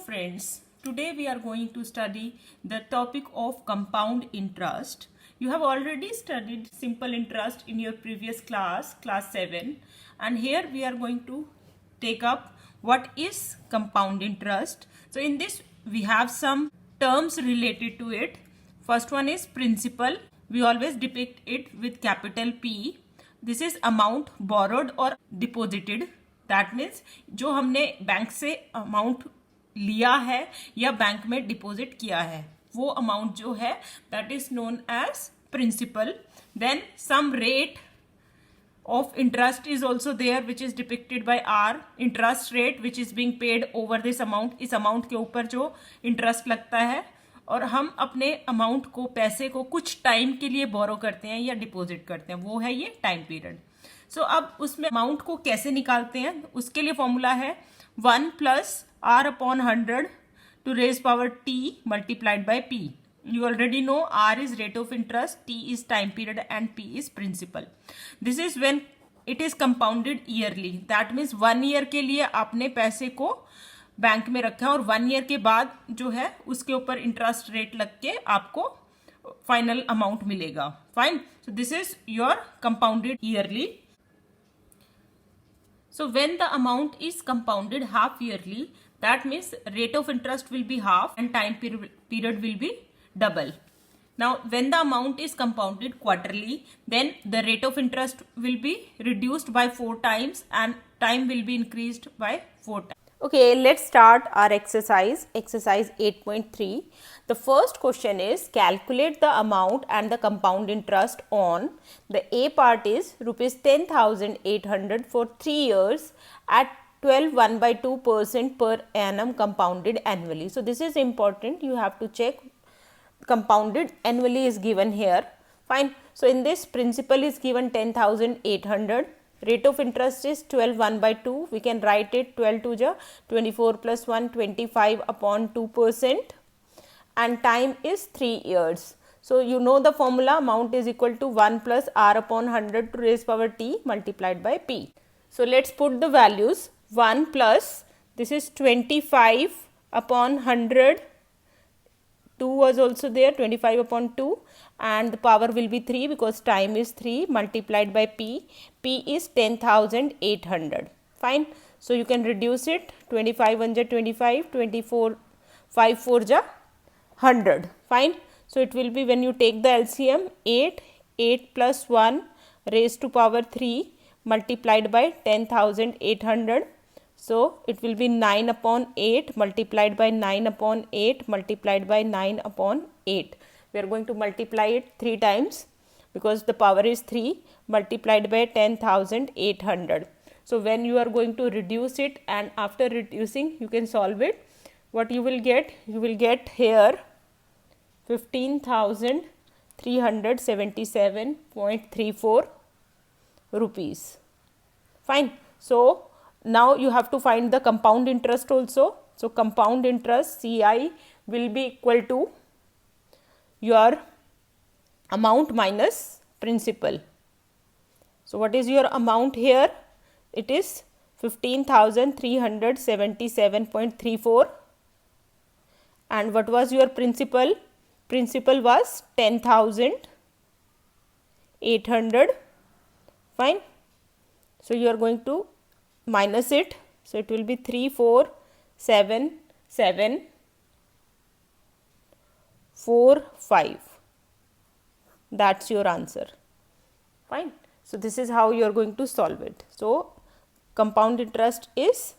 friends, today we are going to study the topic of compound interest. You have already studied simple interest in your previous class 7, and here we are going to take up what is compound interest. So in this we have some terms related to it. First one is principal. We always depict it with capital P. This is amount borrowed or deposited. That means जो हमने bank से amount लिया है या bank में deposit किया है वो अमाउंट जो है that is known as principal. Then some rate of interest is also there which is depicted by R. Interest rate which is being paid over this amount. इस अमाउंट के ऊपर जो इंटरेस्ट लगता है और हम अपने अमाउंट को पैसे को कुछ टाइम के लिए बोरो करते हैं या डिपॉजिट करते हैं, वो है ये टाइम पीरियड. सो अब उसमें अमाउंट को कैसे निकालते हैं उसके लिए फॉर्मूला है 1 plus R upon 100 to raise power T multiplied by P. You already know R is rate of interest, T is time period and P is principal. This is when it is compounded yearly. That means 1 year के लिए आपने पैसे को bank में रखा है और 1 year के बाद जो है उसके ऊपर इंटरेस्ट रेट लग के आपको फाइनल अमाउंट मिलेगा. Fine. So this is your compounded yearly. So when the amount is compounded half yearly, that means rate of interest will be half and time period will be double. Now when the amount is compounded quarterly, then the rate of interest will be reduced by 4 times and time will be increased by 4 times. Okay, let's start our exercise 8.3. The first question is calculate the amount and the compound interest on. The A part is rupees 10,800 for 3 years at 12 1/2% per annum compounded annually. So this is important, you have to check compounded annually is given here. Fine. So in this principal is given 10,800. Rate of interest is 12 1/2. We can write it 12 to the 24 plus 1 25 upon 2% and time is 3 years. So you know the formula, amount is equal to 1 plus r upon 100 to raise power t multiplied by p. So let's put the values. 1 plus this is 25 upon 100. 2 was also there, 25 upon 2 and the power will be 3 because time is 3 multiplied by p. P is 10,800. Fine. So you can reduce it. 25 1 ja 25, 24 5 4 ja 100. Fine. So it will be, when you take the LCM, 8 plus 1 raised to power 3 multiplied by 10,800. So it will be 9 upon 8 multiplied by 9 upon 8 multiplied by 9 upon 8. We are going to multiply it 3 times because the power is 3 multiplied by 10,800. So when you are going to reduce it and after reducing you can solve it. What you will get? You will get here 15,377.34 rupees. Fine. So now you have to find the compound interest also. So compound interest CI will be equal to your amount minus principal. So what is your amount here? It is 15,377.34 and what was your principal? Principal was 10,800. Fine. So you are going to minus it. So it will be 347745. That's your answer. Fine. So this is how you are going to solve it. So compound interest is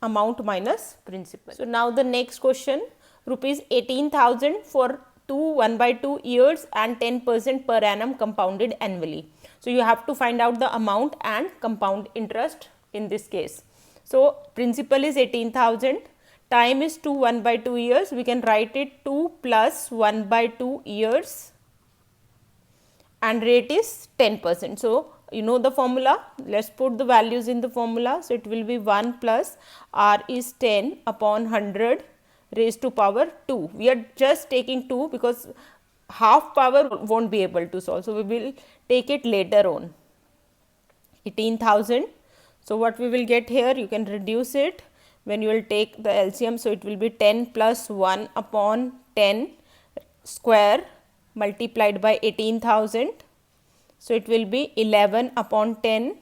amount minus principal. So now the next question, rupees 18,000 for 2 1/2 years and 10% per annum compounded annually. So you have to find out the amount and compound interest in this case. So principal is 18,000, time is 2 1/2 years. We can write it 2 plus 1/2 years and rate is 10%. So you know the formula, let's put the values in the formula. So it will be 1 plus r is 10 upon 100 raised to power 2. We are just taking 2 because half power won't be able to solve. So we will take it later on. 18,000. So what we will get here, you can reduce it. when you will take the LCM, so it will be 10 plus 1 upon 10 square multiplied by 18,000. So it will be 11 upon 10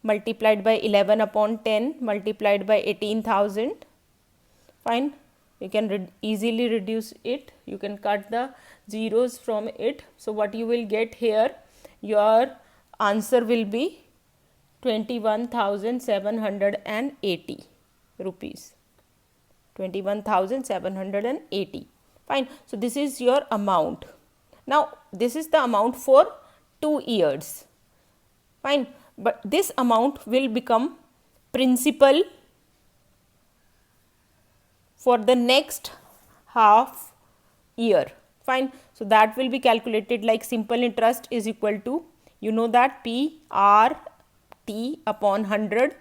multiplied by 11 upon 10 multiplied by 18,000. Fine, you can easily reduce it, you can cut the zeros from it. So what you will get here, your answer will be 21,780 rupees. 21,780. Fine. So this is your amount. Now this is the amount for 2 years. Fine. But this amount will become principal for the next half year. Fine. So that will be calculated like simple interest is equal to, you know that PRT upon 100.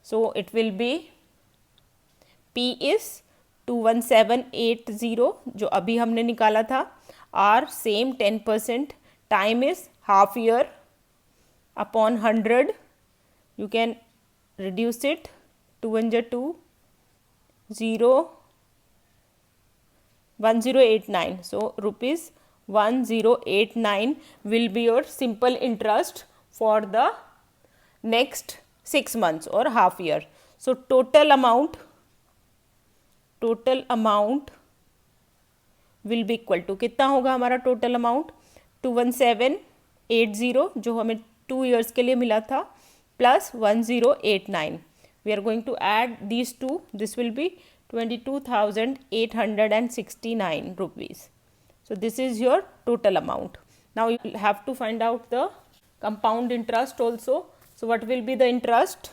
So it will be, P is 21780 जो अभी हमने निकाला था, R same 10%, time is half year upon 100, you can reduce it, 2 1 2, 0 1089. So rupees 1089 will be your simple interest for the next 6 months or half year. So total amount will be equal to, कितना होगा हमारा total amount, 21780 जो हमें 2 years के लिए मिला था plus 1089. We are going to add these two, this will be 22,869 rupees. So this is your total amount. Now you have to find out the compound interest also. So what will be the interest?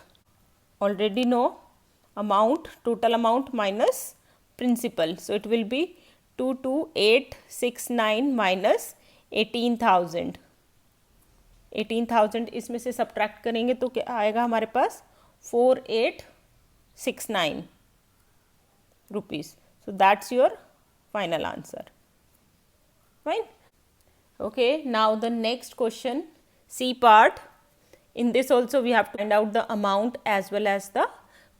Already know, amount, total amount minus principal. So it will be 22,869 minus 18,000. 18,000 इसमें से subtract करेंगे तो क्या आएगा हमारे पास, 4869 rupees. So that's your final answer. Fine. Okay, now the next question, C part. In this also we have to find out the amount as well as the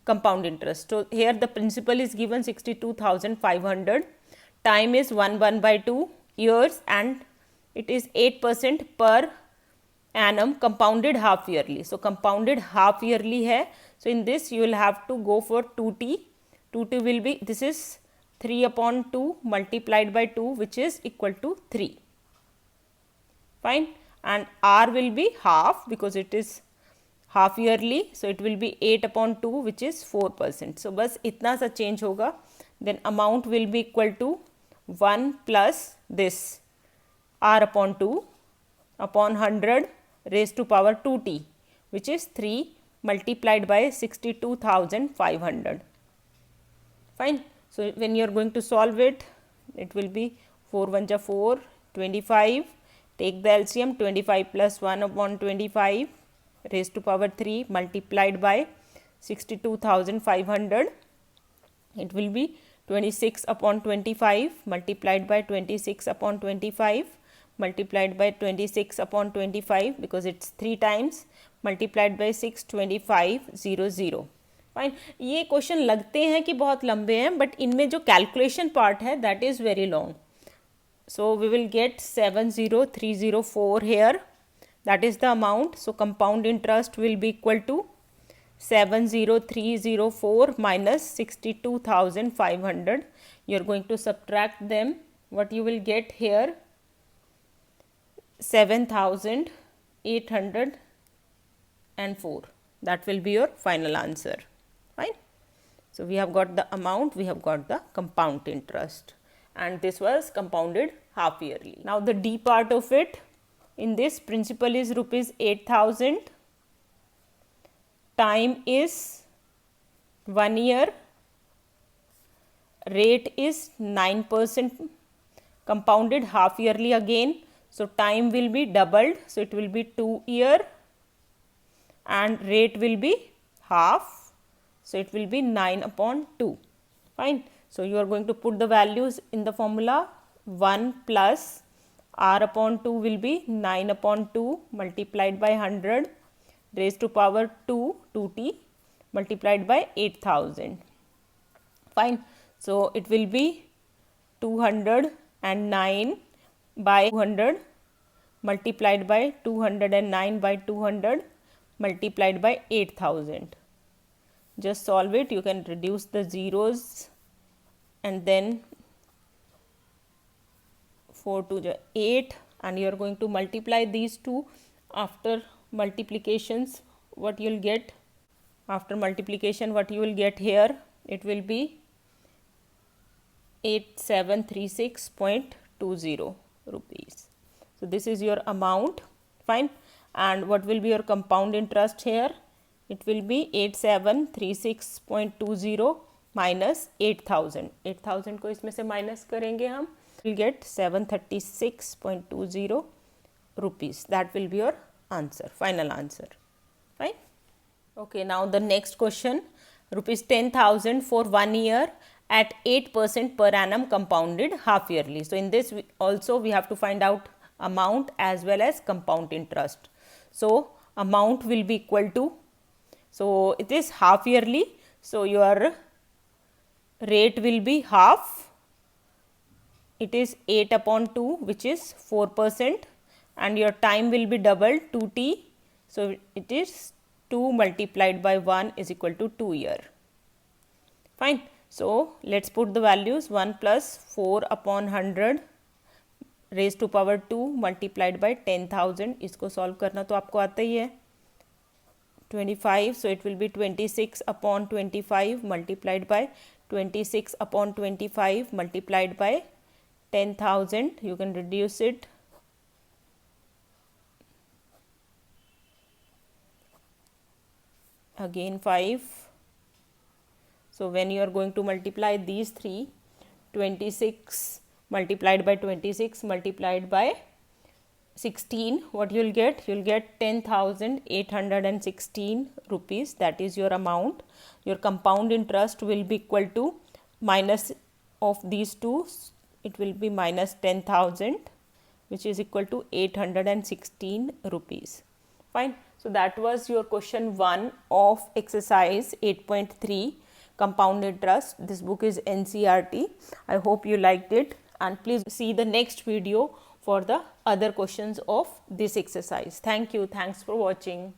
compound interest. So here the principal is given 62,500, time is 1/2 years and it is 8% per annum, compounded half yearly. So compounded half yearly hai, so in this you will have to go for 2t. 2t will be, this is 3/2 multiplied by 2 which is equal to 3. Fine. And R will be half because it is half yearly, so it will be 8/2 which is 4%. So बस इतना सा change होगा, then amount will be equal to 1 plus this R/2 upon 100 raised to power 2t which is 3 multiplied by 62,500. Fine. So when you are going to solve it, it will be 4 1 4, 25, take the LCM, 25 plus 1/25 raised to power 3 multiplied by 62,500, it will be 26/25 multiplied by 26/25 multiplied by 26/25 because it's 3 times multiplied by 62500. Fine. ये question लगते हैं कि बहुत लंबे हैं, but इनमें जो calculation part है that is very long. So we will get 70304 here, that is the amount. So compound interest will be equal to 70304 minus 62,500. You are going to subtract them. What you will get here, 7,804. That will be your final answer. Fine. So we have got the amount, we have got the compound interest, and this was compounded half yearly. Now the D part of it, in this principal is rupees 8,000, time is 1 year, rate is 9%, compounded half yearly again, so time will be doubled, so it will be 2 year, and rate will be half, so it will be 9/2. Fine. So you are going to put the values in the formula. 1 plus R/2 will be 9/2 multiplied by 100 raised to power 2, 2t multiplied by 8,000. Fine. So it will be 209 by 200 multiplied by 209 by 200 multiplied by 8000. Just solve it. You can reduce the zeros and then 4 to 8, and you are going to multiply these two. After multiplications, what you will get, after multiplication what you will get here, it will be 8736.20 rupees. So this is your amount. Fine. And what will be your compound interest here? It will be 8736.20 minus 8000. 8000 को इसमें से minus करेंगे हम, will get 736.20 rupees. That will be your answer, final answer. Fine. Okay, now the next question, rupees 10,000 for 1 year at 8% per annum compounded half yearly. So in this also we have to find out amount as well as compound interest. So amount will be equal to, so it is half yearly, so your rate will be half. It is 8 upon 2, which is 4%, and your time will be doubled, 2t. So it is 2 multiplied by 1 is equal to 2 year. Fine. So let's put the values. 1 plus 4 upon 100 raised to power 2 multiplied by 10,000. इसको solve करना तो आपको आता ही है. 25, so it will be 26 upon 25 multiplied by 26 upon 25 multiplied by 10,000. You can reduce it. Again 5. So when you are going to multiply these three, 26 multiplied by 26 multiplied by 16, what you will get? You will get 10,816 rupees. That is your amount. Your compound interest will be equal to minus of these two. It will be minus 10,000, which is equal to 816 rupees. Fine. So that was your question 1 of exercise 8.3 compound interest. This book is NCERT. I hope you liked it, and please see the next video for the other questions of this exercise. Thank you. Thanks for watching.